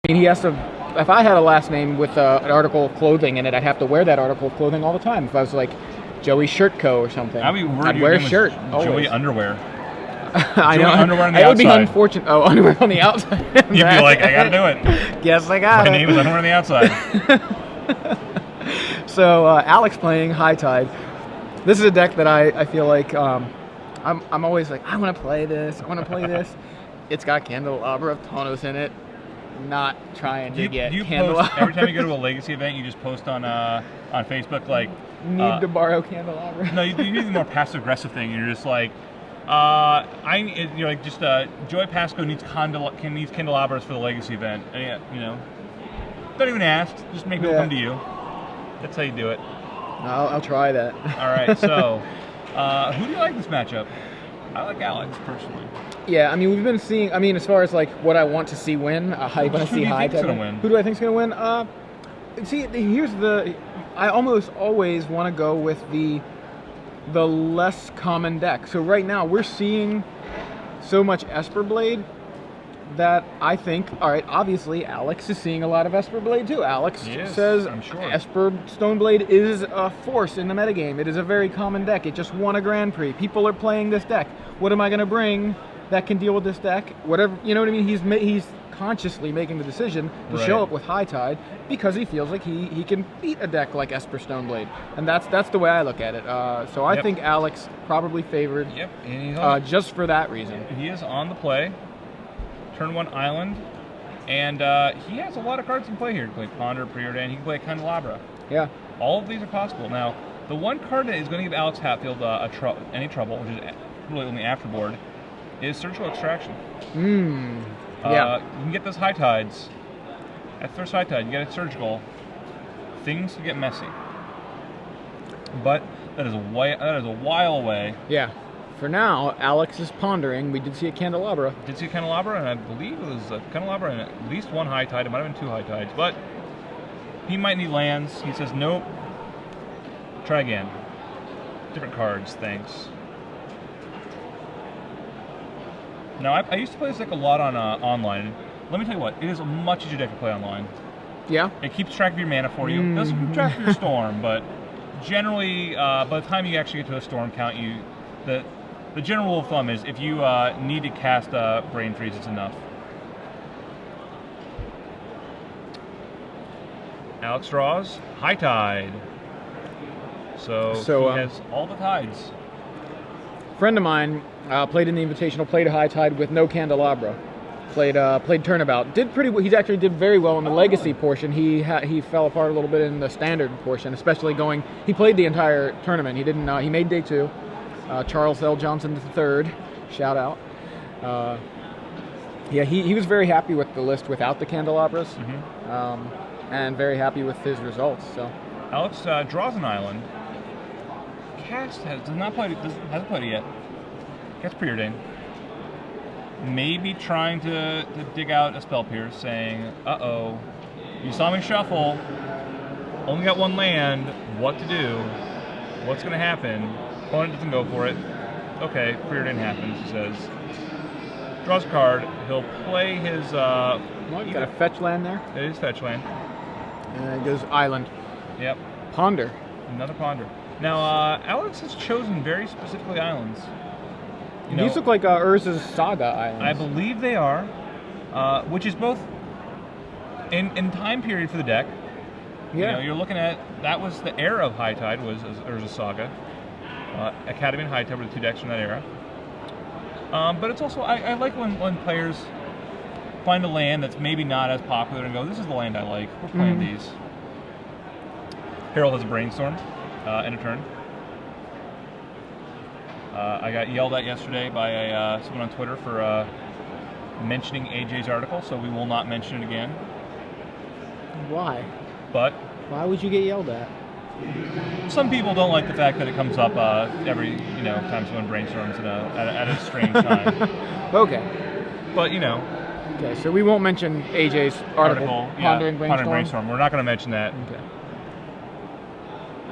mean, he has to. If I had a last name with an article of clothing in it, I'd have to wear that article of clothing all the time. If I was like Joey Shirtco or something, I'd wear a shirt. Joey underwear. I know. Underwear on the it outside. Would be unfortunate. Oh, underwear on the outside. You'd be like, I gotta do it. Yes, I got My it. name is underwear on the outside. So Alix playing High Tide. This is a deck that I feel like I'm always like, I want to play this. I want to play this. It's got Candelabra of Taunos in it. Not trying to get Candelabra. Post, every time you go to a Legacy event, you just post on Facebook like need to borrow Candelabra. No, you do the more passive aggressive thing. And you're just like, Joey Pasco needs candelabras for the Legacy event. And, don't even ask. Just make people come to you. That's how you do it. I'll try that. All right. So, who do you like this matchup? I like Alix personally. Yeah, I mean, we've been seeing. I mean, as far as like what I want to see win, I want to see High Tide win. Who do I think's gonna win? See, here's the. I almost always want to go with the less common deck. So right now we're seeing so much Esper Blade that I think, all right, obviously Alix is seeing a lot of Esper Blade too. Alix says Esper Stoneblade is a force in the metagame. It is a very common deck. It just won a Grand Prix. People are playing this deck. What am I going to bring that can deal with this deck? Whatever, you know what I mean? He's consciously making the decision to show up with High Tide because he feels like he can beat a deck like Esper Stoneblade. And that's the way I look at it. So I think Alix probably favored just for that reason. He is on the play. Turn 1 Island, and he has a lot of cards in play here. He can play Ponder, Preordain, he can play Candelabra. Yeah. All of these are possible. Now, the one card that is going to give Alix Hatfield any trouble, which is really only afterboard, is Surgical Extraction. Yeah. You can get those High Tides. At first High Tide, you get a Surgical. Things can get messy. But that is a while away. Yeah. For now, Alix is pondering. We did see a Candelabra. Did see a Candelabra, and I believe it was a Candelabra and at least one High Tide. It might have been 2 High Tides, but he might need lands. He says, nope. Try again. Different cards, thanks. Now, I used to play this deck a lot on online. Let me tell you what, it is a much easier deck to play online. Yeah? It keeps track of your mana for you. It doesn't keep track of your storm, but generally, by the time you actually get to a storm count, the general rule of thumb is if you need to cast Brain Freeze, it's enough. Alix draws High Tide. So he has all the tides. Friend of mine played in the Invitational, played a High Tide with no Candelabra. Played Turnabout. Did pretty well. He actually did very well in the Legacy portion. He fell apart a little bit in the Standard portion, especially going. He played the entire tournament. He didn't. He made day 2. Charles L. Johnson III, shout out. Yeah, he was very happy with the list without the Candelabras, and very happy with his results. So Alix draws an island. Hasn't played it yet. Cast Preordain. Maybe trying to dig out a Spell Pierce, saying, uh-oh, you saw me shuffle, only got 1 land, what to do, what's going to happen? Opponent doesn't go for it. Okay, Preordain happens, he says. Draws a card, he'll play his... Well, you got a fetch land there? It is fetch land. And it goes Island. Yep. Ponder. Another Ponder. Now, Alix has chosen very specifically islands. These look like Urza's Saga islands. I believe they are, which is both in time period for the deck. Yeah. You're looking at, that was the era of High Tide, was Urza's Saga. Academy and High Tide were the 2 decks from that era. But it's also, I like when players find a land that's maybe not as popular and go, this is the land I like, we're playing these. Harold has a Brainstorm in a turn. I got yelled at yesterday by someone on Twitter for mentioning AJ's article, so we will not mention it again. Why? But why would you get yelled at? Some people don't like the fact that it comes up every time someone brainstorms at a strange time. Okay. But Okay, so we won't mention AJ's article Pondering Brainstorm. We're not going to mention that. Okay.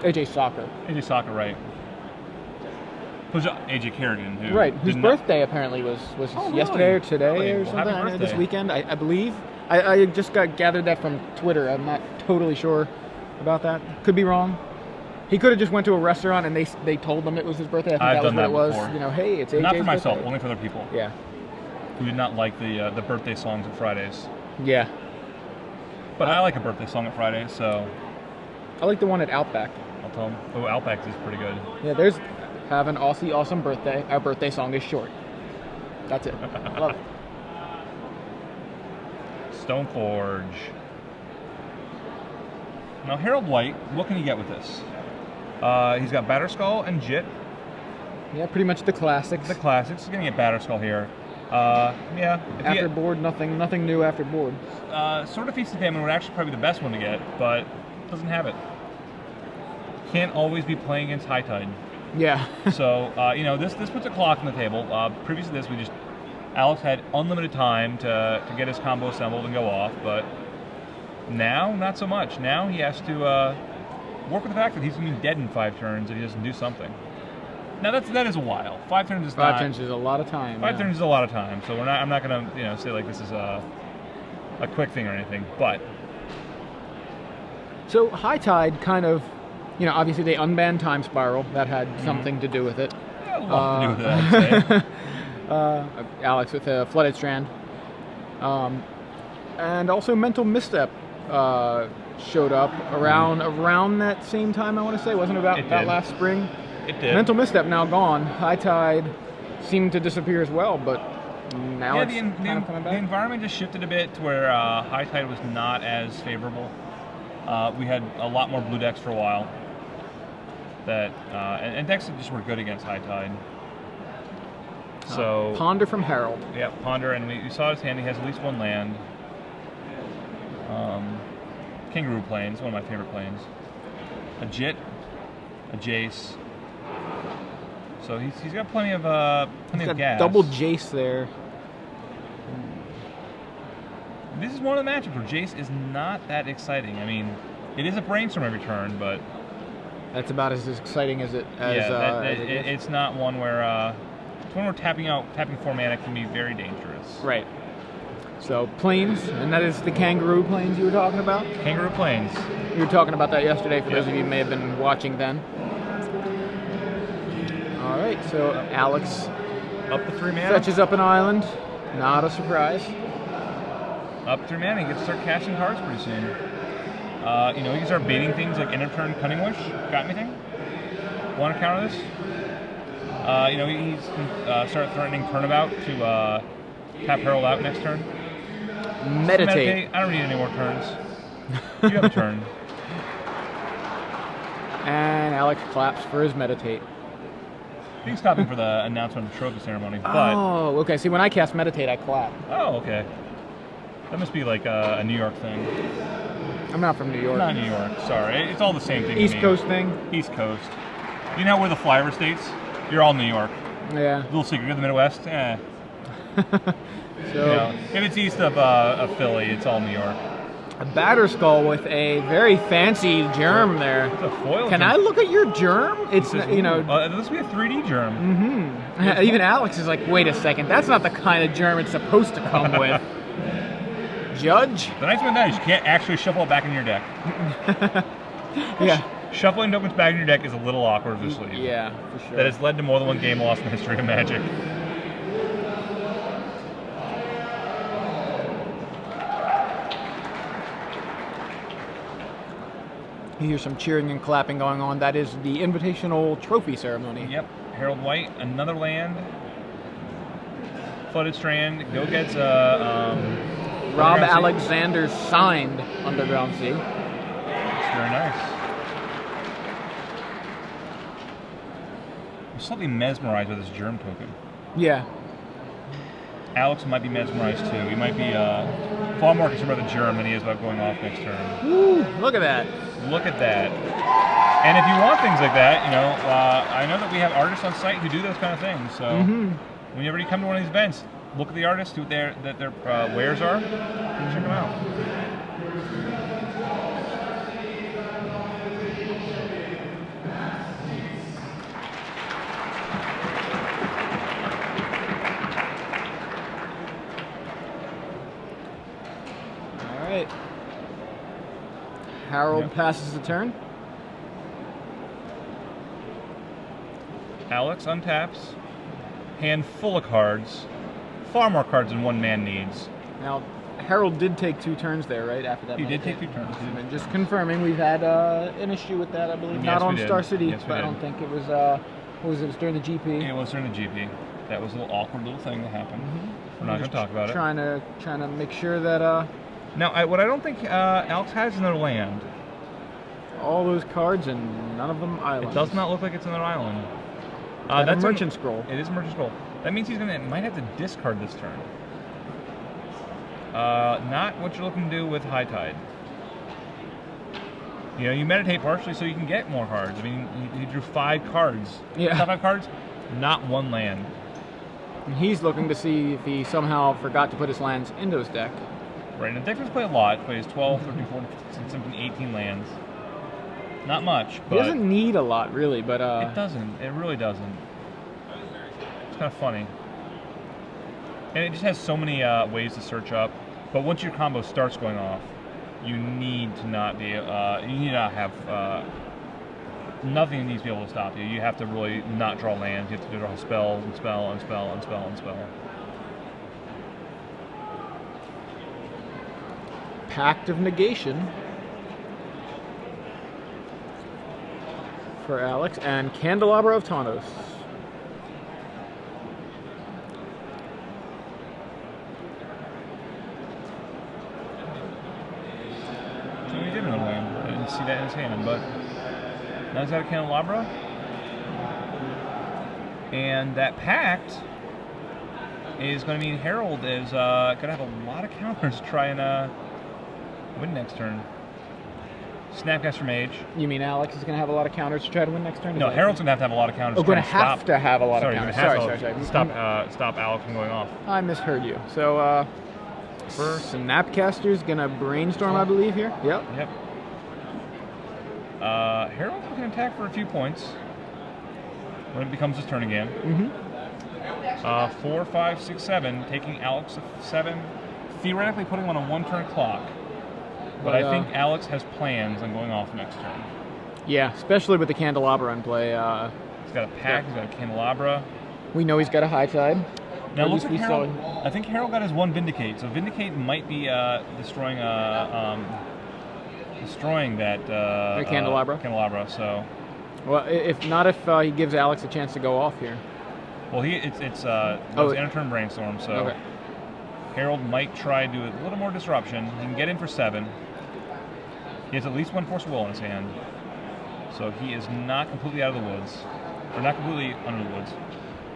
AJ Soccer. AJ Soccer, right. Who's AJ Kerrigan? Whose birthday apparently was yesterday or today or something. Happy birthday. This weekend, I believe. I just gathered that from Twitter. I'm not totally sure about that. Could be wrong. He could have just went to a restaurant and they told him it was his birthday. I think I've that was done what it that was. before. You know, hey, it's AJ's Not for myself, birthday. only for other people Yeah. who did not like the birthday songs at Fridays. Yeah. But I like a birthday song at Fridays, so I like the one at Outback. I'll tell them. Oh, Outback is pretty good. Yeah, there's have an Aussie awesome birthday. Our birthday song is short. That's it. Love it. Stoneforge. Now, Harold White, what can you get with this? He's got Batterskull and Jit. Yeah, pretty much the classics. The classics. He's going to get Batterskull here. Yeah. After board, nothing new after board. Sort of Feast of Famine would actually probably be the best one to get, but doesn't have it. Can't always be playing against High Tide. Yeah. So, this puts a clock on the table. Previous to this, Alix had unlimited time to get his combo assembled and go off, but now, not so much. Now he has to work with the fact that he's going to be dead in 5 turns if he doesn't do something. Now that is a while. 5 turns is not. 5 turns is a lot of time. 5 turns is a lot of time. So I'm not going to say like this is a quick thing or anything. But so High Tide kind of, obviously they unbanned Time Spiral. That had something to do with it. a lot to do with it, I'd say. Alix with a Flooded Strand, and also Mental Misstep showed up around that same time. I want to say, wasn't it about that last spring? It did. Mental Misstep now gone. High Tide seemed to disappear as well, but now it's kind of coming back. The environment just shifted a bit to where High Tide was not as favorable. We had a lot more blue decks for a while. And decks that just were good against High Tide. So Ponder from Harold. Yeah, Ponder, and we saw his hand. He has at least 1 land. Kangaroo Plains, one of my favorite plains. A Jit, a Jace. So he's got plenty of gas. Double Jace there. This is one of the matchups where Jace is not that exciting. I mean, it is a brainstorm every turn, but that's about as exciting as it. It's not one where. It's one where tapping 4 mana can be very dangerous. Right. So Plains, and that is the Kangaroo Plains you were talking about. Kangaroo Plains. You were talking about that yesterday. For those of you who may have been watching then. All right. So Alix up to 3 mana. Fetches up an island. Not a surprise. Up 3 mana. He gets to start casting cards pretty soon. He can start baiting things like end of turn Cunning Wish. Got anything? Want to counter this? He's start threatening Turnabout to tap Harold out next turn. Meditate. I don't need any more turns. You have a turn. And Alix claps for his Meditate. I think stopping for the announcement of the trophy ceremony. But oh, okay. See, when I cast Meditate, I clap. Oh, okay. That must be like a New York thing. I'm not from New York. Not New York. Sorry, it's all the same thing. East Coast thing. East Coast. You know where the flyover states? You're all New York. Yeah. Little secret. You're the Midwest. So if it's east of Philly, it's all New York. A Batterskull with a very fancy germ there. It's a foil. Can I look at your germ? It's this must be a 3D germ. Mm-hmm. Even Alix is like, wait a second, that's not the kind of germ it's supposed to come with. Judge. The nice thing about that is you can't actually shuffle it back in your deck. Yeah. Shuffling tokens back in your deck is a little awkward for sleeve. Yeah, for sure. That has led to more than 1 game lost in the history of Magic. You hear some cheering and clapping going on. That is the Invitational Trophy Ceremony. Yep. Harold White, another land. Flooded Strand. Go gets Rob Alexander's signed Underground Sea. That's very nice. I'm slightly mesmerized with this germ token. Yeah. Alix might be mesmerized too. He might be far more concerned about the germ than he is about going off next turn. Woo! Look at that. Look at that. And if you want things like that, I know that we have artists on site who do those kind of things. So whenever you come to one of these events, look at the artists, see what their wares are, and check them out. Harold Yep. passes the turn. Alix untaps. Hand full of cards. Far more cards than one man needs. Now, Harold did take 2 turns there, right? After that. He did meditate. take 2 turns. And just confirming, we've had an issue with that, I believe. Yes, Not we on did. Star City, Yes, we but I did. don't think it was. What was it? It was during the GP. It was during the GP. That was a little awkward little thing that happened. We're not going Just to talk about it. Trying to make sure that Now, what I don't think Alix has is another land. all those cards and none of them islands. It does not look like it's another island. That's a That's merchant scroll. It is a merchant scroll. That means might have to discard this turn. Not what you're looking to do with High Tide. You know, you meditate partially so you can get more cards. I mean, he drew 5 cards. Yeah. 5 cards, not 1 land. And he's looking to see if he somehow forgot to put his lands into his deck. Right, and the deck does play a lot. Plays 12, 13, 14, 15, 17, 18 lands. Not much, He but doesn't need a lot, really, but it doesn't. It really doesn't. It's kind of funny. And it just has so many ways to search up. But once your combo starts going off, you need to not be. You need to not have. Nothing needs to be able to stop you. You have to really not draw lands. You have to draw spells and spell and spell and spell and spell. Pact of Negation for Alix and Candelabra of Tawnos. So he did another land. I didn't see that in his hand, but now he's got a Candelabra. And that pact is going to mean Harold is going to have a lot of counters to try and win next turn. Snapcaster Mage. You mean Alix is going to have a lot of counters to try to win next turn? No, Harold's going to have a lot of counters. Oh, to try going to and have stop. to have a lot Sorry, of counters. he's gonna Sorry, have sorry, to sorry. Stop Alix from going off. I misheard you. So, First. Snapcaster's going to brainstorm, I believe, here. Yep. Yep. Harold can attack for a few points when it becomes his turn again. Mm-hmm. 4, 5, 6, 7, taking Alix of 7, theoretically putting him on a 1-turn clock. But I think Alix has plans on going off next turn. Yeah, especially with the Candelabra in play. He's got a pack, he's got a Candelabra. We know he's got a High Tide. Now At looks least like we saw Harold, I think Harold got his 1 Vindicate, so Vindicate might be destroying that The Candelabra? Candelabra, so. Well, if not, if he gives Alix a chance to go off here. Well, it's end of turn brainstorm, so Okay. Harold might try to do a little more disruption. He can get in for 7. He has at least 1 Force of Will in his hand, so he is not completely out of the woods, or not completely under the woods.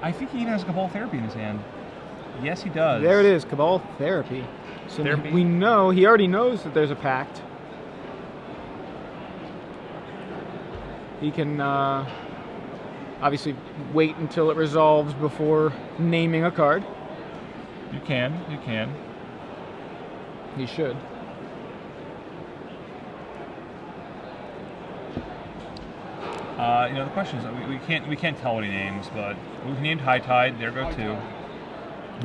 I think he even has Cabal Therapy in his hand. Yes, he does. There it is, Cabal Therapy. So Therapy. we know, he already knows that there's a pact. He can obviously wait until it resolves before naming a card. You can. He should. The question is, we can't tell what he names, but we've named High Tide. There go 2.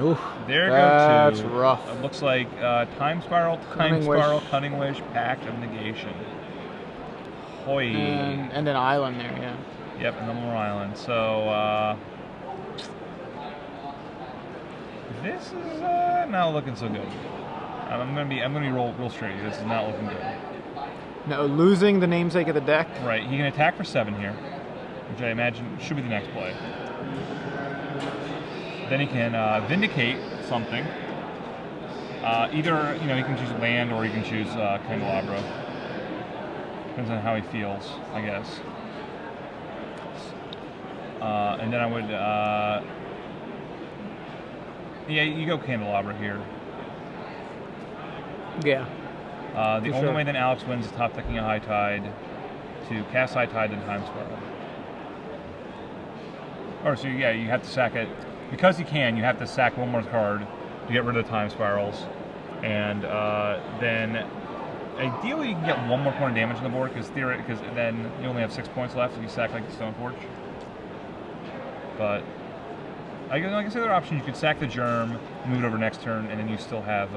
Oof, There that's go 2. rough. It looks like Time Spiral, Cunning Wish. Cunning Wish, Pact of Negation. Hoi. And an island there, yeah. Yep, and one more island. So this is not looking so good. I'm gonna be real straight. This is not looking good. No, losing the namesake of the deck. Right, he can attack for 7 here, which I imagine should be the next play. Then he can Vindicate something. Either he can choose land or he can choose Candelabra. Depends on how he feels, I guess. And then I would, yeah, you go Candelabra here. Yeah. The only way then Alix wins is top decking a High Tide to cast High Tide then Time Spiral. Or so yeah, you have to sack it. Because you have to sack 1 more card to get rid of the Time Spirals. And then ideally you can get 1 more point of damage on the board because then you only have 6 points left if you sack like the Stoneforge. But I guess the other option, you could sack the Germ, move it over next turn, and then you still have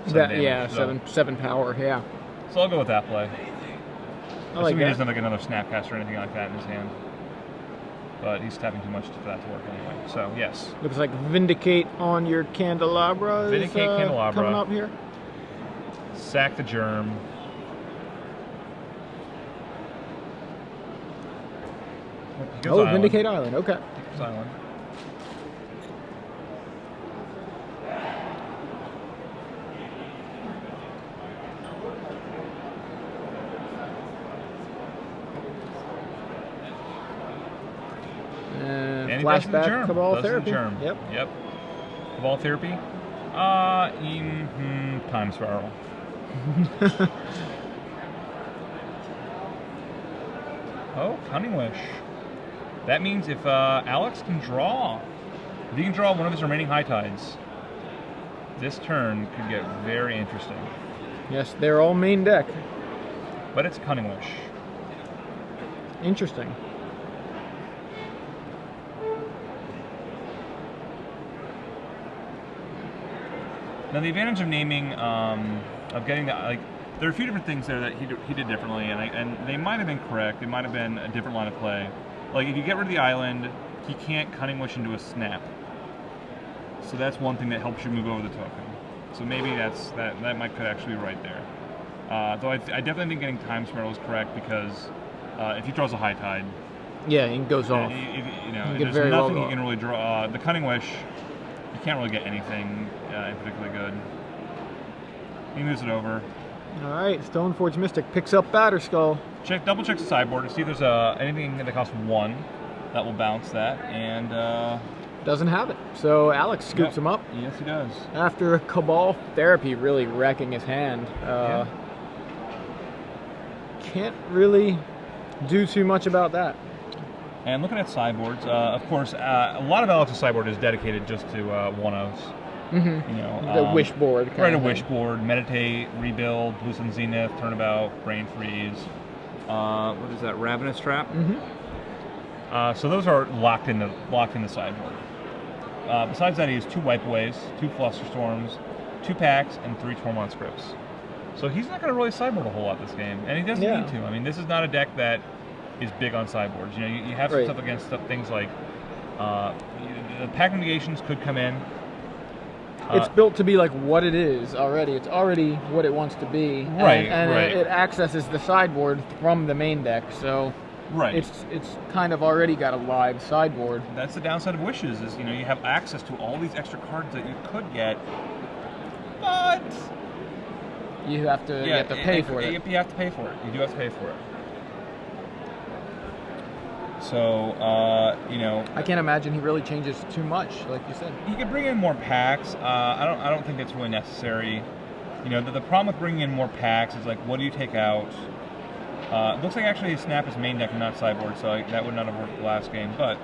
7 damage. Yeah, so, 7 power, yeah. So I'll go with that play. like Assuming he that. doesn't have like another Snapcaster or anything like that in his hand. But he's tapping too much for that to work anyway. So, yes. Looks like Vindicate on your Candelabra Vindicate is Candelabra. coming up here. Sack the Germ. He goes Island. Vindicate Island, okay. He goes Island. And he does the flashback germ. Cabal Does the Therapy. germ. Yep. Cabal Therapy. Time Spiral. Oh, Cunning Wish. That means if Alix can draw, if he can draw one of his remaining high tides, this turn could get very interesting. Yes, they're all main deck. But it's Cunning Wish. Interesting. Now the advantage of naming, of getting that, like, there are a few different things there that he did differently, and they might have been correct. They might have been a different line of play. Like if you get rid of the island, he can't Cunning Wish into a snap. So that's one thing that helps you move over the token. So maybe that could actually be right there. Though I definitely think getting Time Spiral is correct because if he draws a high tide, yeah, it goes off. There's nothing he can really draw. The Cunning Wish, you can't really get anything in particularly good. He moves it over. All right, Stoneforge Mystic picks up Batterskull. Double checks the sideboard to see if there's anything that costs 1 that will bounce that, and doesn't have it. So Alix scoops him up. Yes, he does. After Cabal Therapy really wrecking his hand. Can't really do too much about that. And looking at sideboards, of course, a lot of Alix's sideboard is dedicated just to one-ofs. Mm-hmm. The wish board. Right, a wish board. Meditate, rebuild, Blue Sun Zenith, turnabout, Brain Freeze. What is that? Ravenous Trap. Mm-hmm. So those are locked in the sideboard. Besides that, he has 2 Wipeaways, 2 Flusterstorms, 2 packs, and 3 Tormont Scripts. So he's not going to really sideboard a whole lot this game, and he doesn't need to. I mean, this is not a deck that is big on sideboards. You know, you have some stuff against things like the pack negations could come in. It's built to be like what it is already. It's already what it wants to be. Right, and it accesses the sideboard from the main deck, so it's kind of already got a live sideboard. That's the downside of Wishes, is you have access to all these extra cards that you could get, but you have to pay for it. You have to pay for it. You do have to pay for it. So, I can't imagine he really changes too much, like you said. He could bring in more packs. I don't think it's really necessary. The problem with bringing in more packs is like, what do you take out? It looks like actually he snapped his main deck and not sideboard, so that would not have worked the last game. But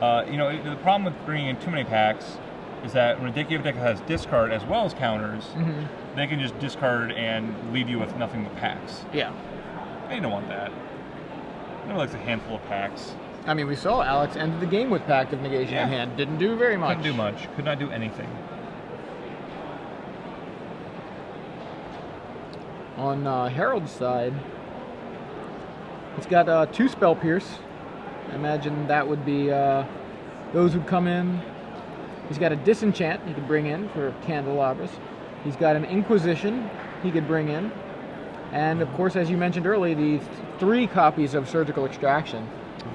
the problem with bringing in too many packs is that when a deck has discard as well as counters, they can just discard and leave you with nothing but packs. Yeah, you don't want that. Nobody likes a handful of packs. I mean, we saw Alix end the game with Pact of Negation in hand. Didn't do very much. Couldn't do much. Could not do anything. On Herald's side, it's got 2 Spell Pierce. I imagine that would be those who come in. He's got a Disenchant he could bring in for Candelabras. He's got an Inquisition he could bring in. And of course, as you mentioned earlier, the 3 copies of Surgical Extraction,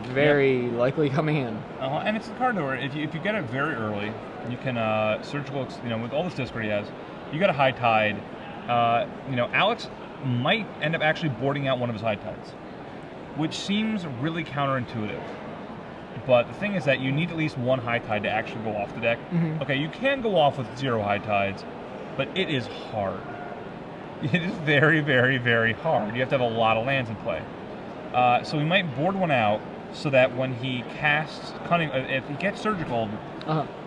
very likely coming in. And it's a card where if you get it very early, you can Surgical. With all this discard he has, you got a High Tide. Alix might end up actually boarding out one of his High Tides, which seems really counterintuitive. But the thing is that you need at least 1 High Tide to actually go off the deck. Okay, you can go off with 0 High Tides, but it is hard. It is very, very, very hard. You have to have a lot of lands in play. So we might board one out so that when he casts Cunning, if he gets Surgical,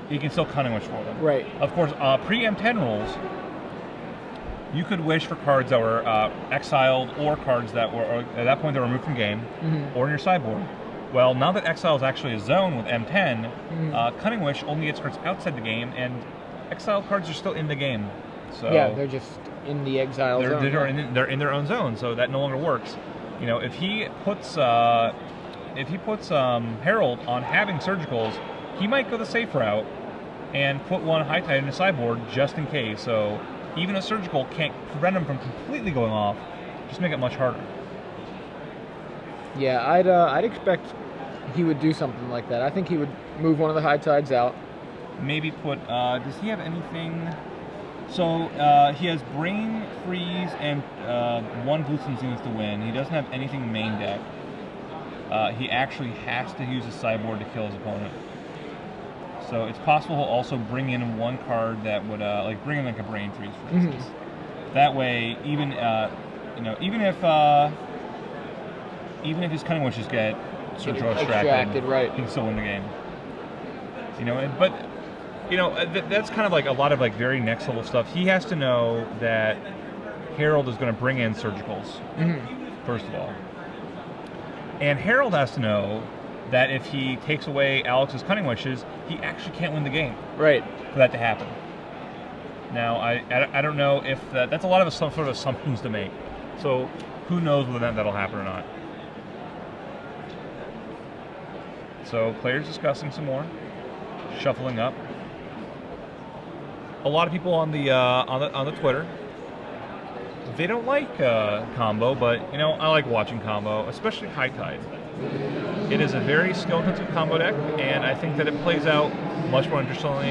he can still Cunning Wish for them. Right. Of course, pre-M10 rules, you could wish for cards that were exiled or cards that were, at that point, they were removed from game or in your sideboard. Well, now that Exile is actually a zone with M10, Cunning Wish only gets cards outside the game, and exiled cards are still in the game. So yeah, they're just in the exile zone. They're in their own zone, so that no longer works. if he puts Harold on having surgicals, he might go the safe route and put one high tide in a sideboard just in case. So even a surgical can't prevent him from completely going off, just make it much harder. Yeah, I'd expect he would do something like that. I think he would move one of the high tides out. Maybe put, does he have anything? So he has Brain Freeze and one Bluestone Zenith to win. He doesn't have anything main deck. He actually has to use a sideboard to kill his opponent. So it's possible he'll also bring in one card that would bring in like a Brain Freeze, for instance. That way, even if his Cunning Wishes get surgical extracted, right, he can still win the game. That's kind of like a lot of like very next level stuff. He has to know that Harold is going to bring in surgicals, first of all. And Harold has to know that if he takes away Alix's Cunning Wishes, he actually can't win the game. Right. For that to happen. Now, I don't know if that's a lot of some sort of assumptions to make. So who knows whether that'll happen or not. So players discussing some more, shuffling up. A lot of people on the Twitter, they don't like combo, but I like watching combo, especially High Tide. It is a very skill-intensive combo deck, and I think that it plays out much more interestingly.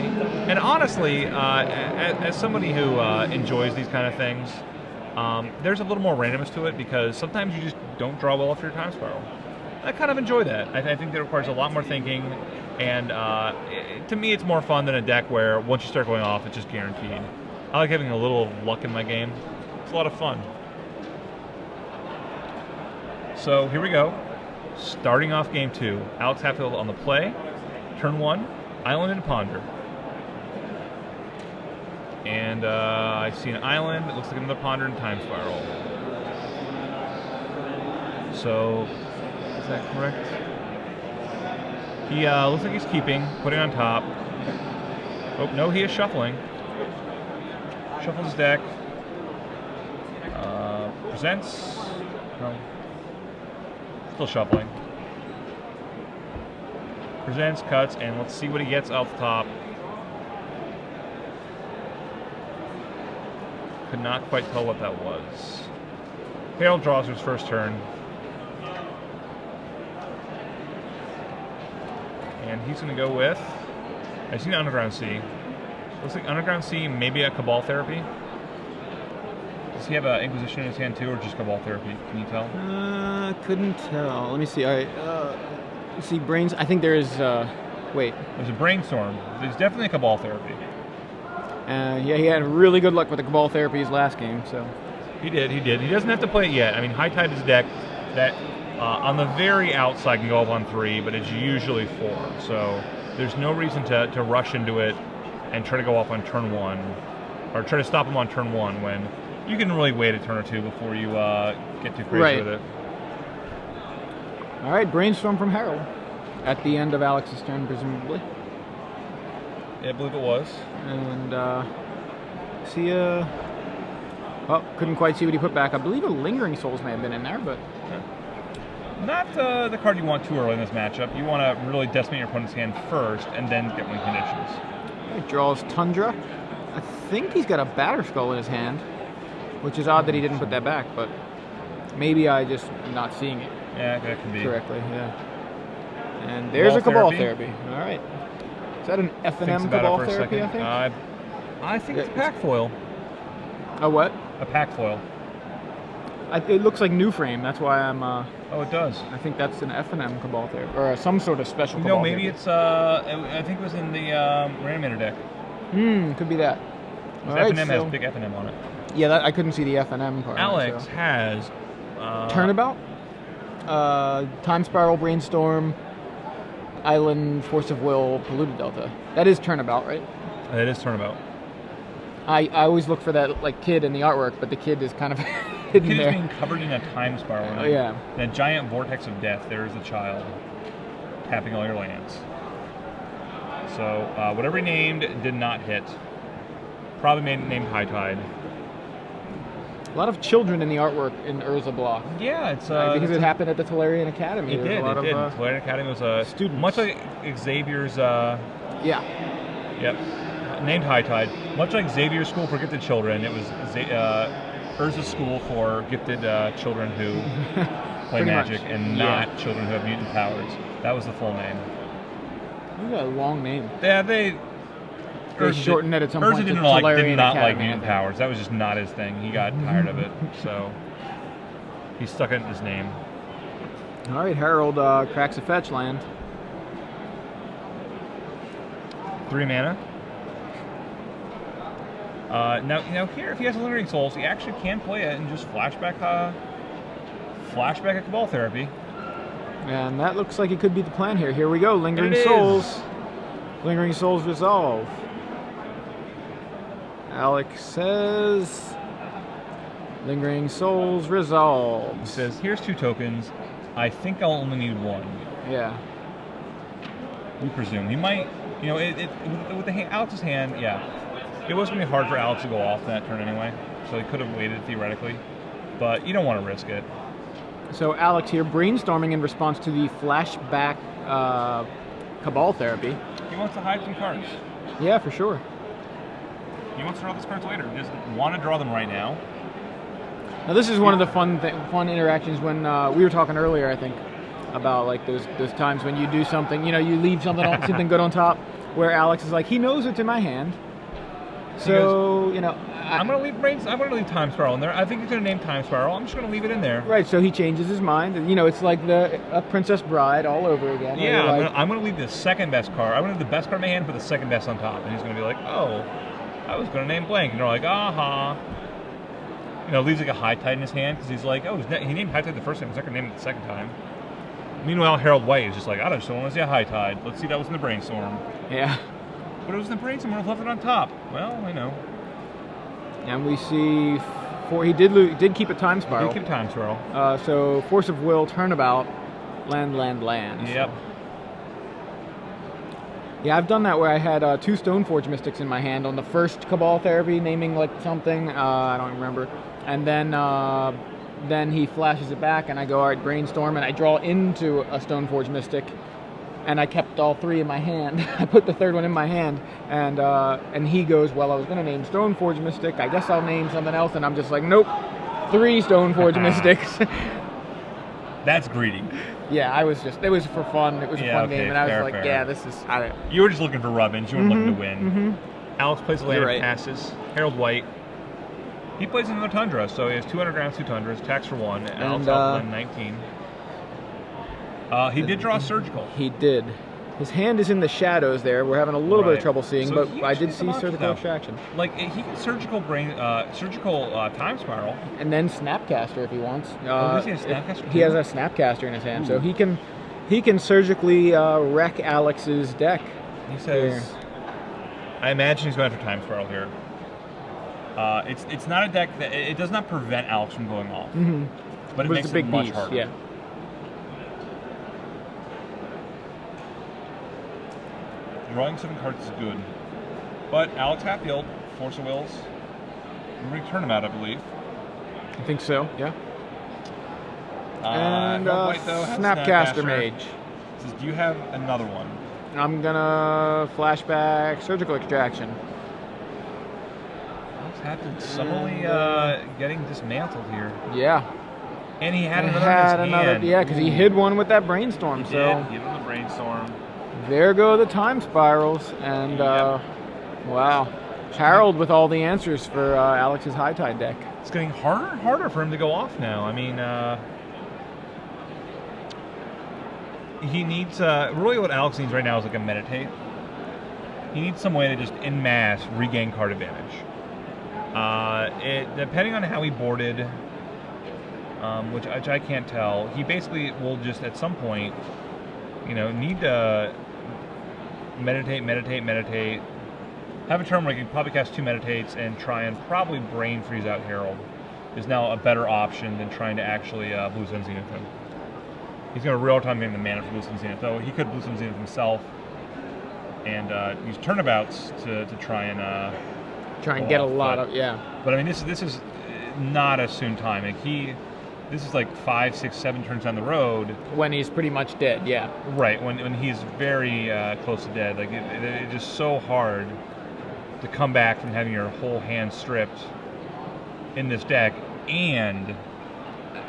And honestly, as somebody who enjoys these kind of things, there's a little more randomness to it because sometimes you just don't draw well off your Time Spiral. I kind of enjoy that. I think that it requires a lot more thinking, and to me it's more fun than a deck where once you start going off, it's just guaranteed. I like having a little luck in my game. It's a lot of fun. So here we go. Starting off game 2, Alix Hatfield on the play. Turn 1, Island and Ponder. And I see an Island. It looks like another Ponder and Time Spiral. So, is that correct? He looks like he's keeping, putting on top. Oh, no, he is shuffling. Shuffles his deck. Presents. No. Still shuffling. Presents, cuts, and let's see what he gets off the top. Could not quite tell what that was. Harold draws his first turn. And he's going to go with, I see an Underground Sea. Looks like Underground Sea, maybe a Cabal Therapy. Does he have an Inquisition in his hand too, or just Cabal Therapy? Can you tell? Couldn't tell. Let me see. All right. See, Brains. I think there is. Wait. There's a Brainstorm. There's definitely a Cabal Therapy. Yeah, he had really good luck with the Cabal Therapies last game. So. He did. He doesn't have to play it yet. I mean, High Tide is a deck that on the very outside can go up on 3, but it's usually 4. So there's no reason to rush into it and try to go off on turn 1, or try to stop him on turn 1 when you can really wait a turn or two before you get too crazy with it. All right, Brainstorm from Harold at the end of Alix's turn, presumably. Yeah, I believe it was. And see, well, couldn't quite see what he put back. I believe a Lingering Souls may have been in there, but not the card you want too early in this matchup. You want to really decimate your opponent's hand first, and then get win conditions. He draws Tundra. I think he's got a Batterskull in his hand, which is odd that he didn't put that back, but maybe I just am not seeing it. Yeah, that can be correctly. Yeah. And there's a Cabal Therapy. All right. Is that an F&M Cabal Therapy? I think it's a pack foil. A what? A pack foil. It looks like New Frame. That's why I'm. Oh, it does. I think that's an F&M Cabal Therapy, or some sort of special. No, maybe it's. I think it was in the Reanimator deck. Could be that. F&M has big F&M on it. Yeah, I couldn't see the F&M part. Alix has Turnabout, Time Spiral, Brainstorm, Island, Force of Will, Polluted Delta. That is Turnabout, right? That is Turnabout. I always look for that like kid in the artwork, but the kid is kind of hidden there. The kid is being covered in a Time Spiral. Oh, yeah. In a giant vortex of death, there is the child tapping all your lands. So whatever he named did not hit. Probably named High Tide. A lot of children in the artwork in Urza block. Yeah, it's Because it happened at the Tolarian Academy. It There's did. a lot It did. of, Tolarian Academy was a students. much like Xavier's. Yeah. Yep. Named High Tide. Much like Xavier's School for Gifted Children, it was Urza's school for gifted children who play Pretty magic much. and not children who have mutant powers. That was the full name. That's a long name. Yeah, they shortened it at some Urza point. did to not Tolarian like Academy, mutant powers. That was just not his thing. He got tired of it, so he stuck it in his name. All right, Harold cracks a fetch land. 3 mana. Now here, if he has Lingering Souls, he actually can play it and just flashback a Cabal Therapy. And that looks like it could be the plan here. Here we go, Lingering It Souls. is. Lingering Souls resolve. Alix says, Lingering Souls He resolves. says, "Here's 2 tokens. I think I'll only need 1." Yeah. We presume he might. With Alex's hand, yeah, it was gonna be hard for Alix to go off that turn anyway. So he could have waited theoretically, but you don't want to risk it. So Alix here brainstorming in response to the flashback Cabal Therapy. He wants to hide some cards. Yeah, for sure. He wants to draw those cards later. He doesn't want to draw them right now. Now this is one of the fun interactions when we were talking earlier, I think, about like those times when you do something, you leave something something good on top, where Alix is like, he knows it's in my hand. So, I'm gonna leave Time Spiral in there. I think he's gonna name Time Spiral. I'm just gonna leave it in there. Right, so he changes his mind. It's like a Princess Bride all over again. Yeah, I'm gonna leave the second best card. I'm gonna leave the best card in my hand, put the second best on top, and he's gonna be like, oh, I was gonna name blank, and they're like, aha. Leaves like a High Tide in his hand because he's like, oh, he named High Tide the first time. He's not gonna name it the second time. Meanwhile, Harold White is just like, I just don't want to see a High Tide. Let's see, that was in the Brainstorm. Yeah. But it was in the Brainstorm. I've left it on top. Well, I know. And we see he did keep a Time Spiral. He did keep Time Spiral. So Force of Will, Turnabout, land. Yep. Yeah, I've done that where I had 2 Stoneforge Mystics in my hand on the first Cabal Therapy, naming like something, I don't remember. And then he flashes it back, and I go, all right, Brainstorm, and I draw into a Stoneforge Mystic, and I kept all 3 in my hand. I put the 3rd one in my hand, and he goes, well, I was going to name Stoneforge Mystic. I guess I'll name something else, and I'm just like, nope, 3 Stoneforge Mystics. That's greedy. Yeah, it was for fun. It was a fun game, and I was like, yeah, this is... You were just looking for rubbings. You weren't looking to win. Alix plays a land and passes. Harold White. He plays another Tundra, so he has 200 grounds, 2 Tundras, tax for 1, and Alix out 19. He did draw Surgical. He did. His hand is in the shadows there. We're having a little bit of trouble seeing, so but I did see Surgical option, Extraction. Like, he can Surgical Time Spiral. And then Snapcaster if he wants. Does he have Snapcaster? He has a Snapcaster in his hand, so he can surgically wreck Alix's deck. He says, I imagine he's going after Time Spiral here. It's not a deck that it does not prevent Alix from going off, but it makes it much harder. Yeah. Drawing 7 cards is good, but Alix Hatfield, Force of Wills, return him out, I believe. I think so. Yeah. And White, though, has Snapcaster Mage. Says, do you have another one? I'm gonna flashback Surgical Extraction. Alix Hatfield suddenly getting dismantled here. Yeah. And he had another in his hand. Yeah, because he hid one with that Brainstorm. He did. He hid on the Brainstorm. There go the Time Spirals, and wow, Harold with all the answers for Alix's High Tide deck. It's getting harder and harder for him to go off now. I mean, he needs really what Alix needs right now is like a Meditate. He needs some way to just en masse regain card advantage. Depending on how he boarded, which I can't tell, he basically will just at some point, need to meditate. Have a turn where he can probably cast 2 Meditates and try and probably Brain Freeze out Harold is now a better option than trying to actually Blue Sun Zenith him. He's going to have a real time getting the mana for Blue Sun Zenith, though he could Blue Sun Zenith himself and use Turnabouts to try and get a lot of But I mean, this is not a soon time. Like this is like 5, 6, 7 turns down the road. When he's pretty much dead, yeah. Right, when he's very close to dead. Like it's just so hard to come back from having your whole hand stripped in this deck and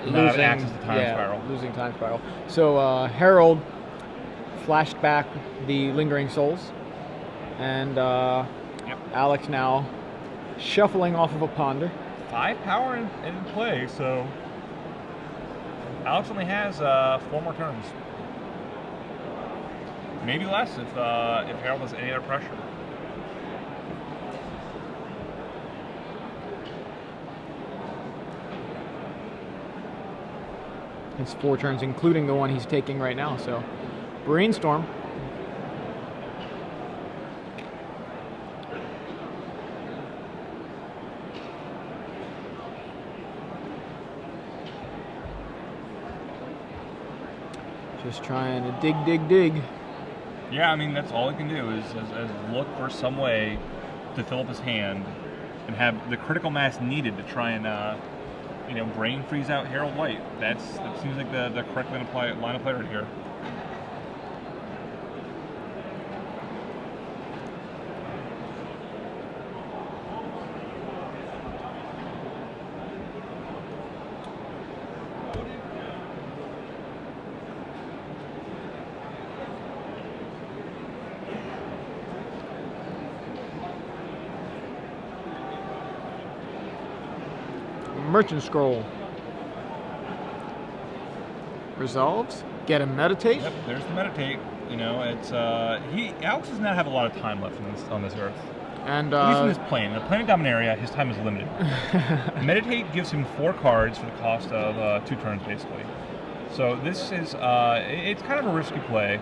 not have access to Time Spiral. Losing Time Spiral. So Harold flashed back the Lingering Souls, and Alix now shuffling off of a Ponder. 5 power in play, so Alix only has 4 more turns. Maybe less if Harold has any other pressure. It's 4 turns, including the one he's taking right now. So, Brainstorm. Just trying to dig. Yeah, I mean, that's all he can do is look for some way to fill up his hand and have the critical mass needed to try and brain freeze out Harold White. That seems like the correct line of play right here. Merchant Scroll. Resolves. Get a Meditate. Yep, there's the Meditate. It's Alix does not have a lot of time left on this Earth. And at least in this plane. The plane of Dominaria, his time is limited. Meditate gives him 4 cards for the cost of 2 turns, basically. So this is it's kind of a risky play.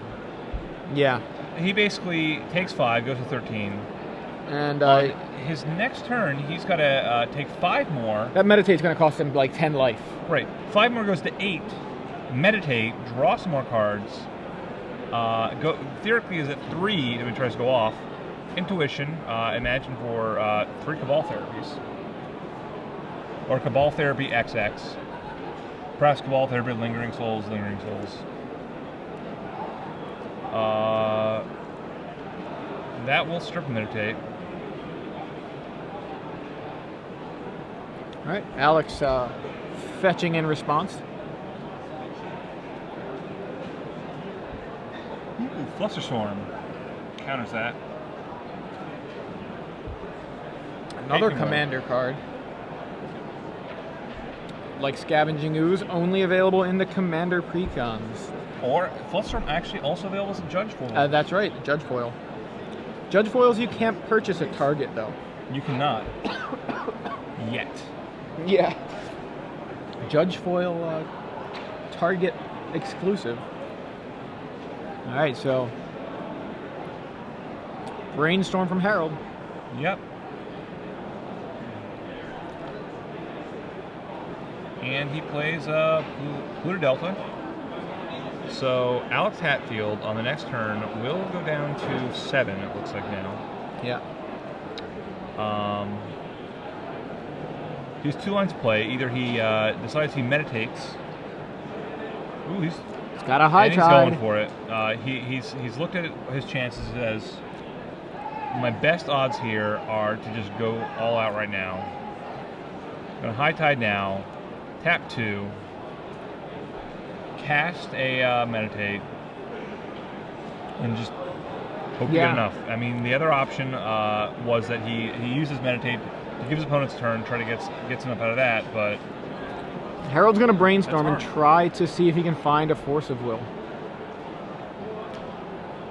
Yeah. He basically takes 5, goes to 13. And his next turn, he's got to take 5 more. That Meditate's going to cost him like 10 life. Right. 5 more goes to 8. Meditate, draw some more cards. Theoretically is at 3 if he tries to go off. Intuition, imagine for 3 Cabal therapies. Or Cabal Therapy XX. Perhaps Cabal Therapy, Lingering Souls. That will strip Meditate. All right, Alix fetching in response. Ooh, Flusterstorm counters that. Another commander card. Like Scavenging Ooze, only available in the Commander Precons. Or Flusterstorm actually also available as a Judge Foil. That's right, Judge Foil. Judge Foils you can't purchase at Target, though. You cannot. Yet. Yeah. Judge Foil Target exclusive. All right, so Brainstorm from Harold. Yep. And he plays Pluto Delta. So Alix Hatfield on the next turn will go down to 7, it looks like now. Yeah. He has 2 lines of play. Either he decides he meditates. Ooh, he's got a high tide. He's going for it. He's looked at his chances as my best odds here are to just go all out right now. Going to high tide now. Tap 2. Cast a Meditate. And just hope you get enough. I mean, the other option was that he uses Meditate to give his opponent's turn, try to get enough out of that, but Harold's going to Brainstorm and try to see if he can find a Force of Will.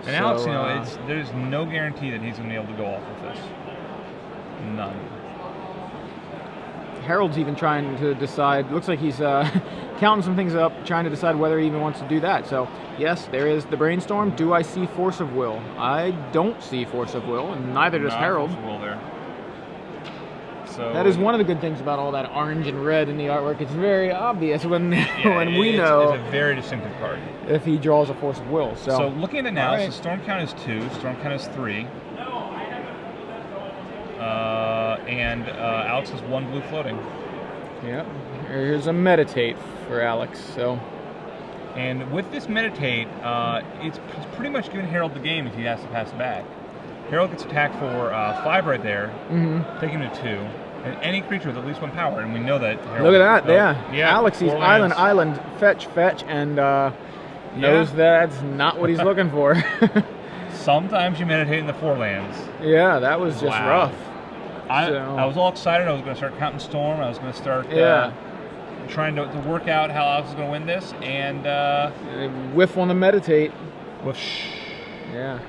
And Alix, there's no guarantee that he's going to be able to go off with this. None. Harold's even trying to decide, looks like he's counting some things up, trying to decide whether he even wants to do that. So, yes, there is the Brainstorm. Do I see Force of Will? I don't see Force of Will, and neither does Harold. Force of Will there. So that is one of the good things about all that orange and red in the artwork. It's very obvious when we know it's a very distinctive card if he draws a Force of Will. So looking at it now, so Storm count is 2, Storm count is 3, and Alix has 1 blue floating. Yep. Here's a meditate for Alix. So. And with this meditate, it's pretty much giving Harold the game if he has to pass it back. Harold gets attacked for 5 right there, taking him to 2. And any creature with at least 1 power, and we know that. Harold, look at that, yeah. Alix, he's island, fetch, and knows that's not what he's looking for. Sometimes you meditate in the 4 lands. Yeah, that was just rough. I was all excited. I was going to start counting Storm. I was going to start trying to work out how Alix was going to win this, and whiff on the meditate. Whiff. Yeah.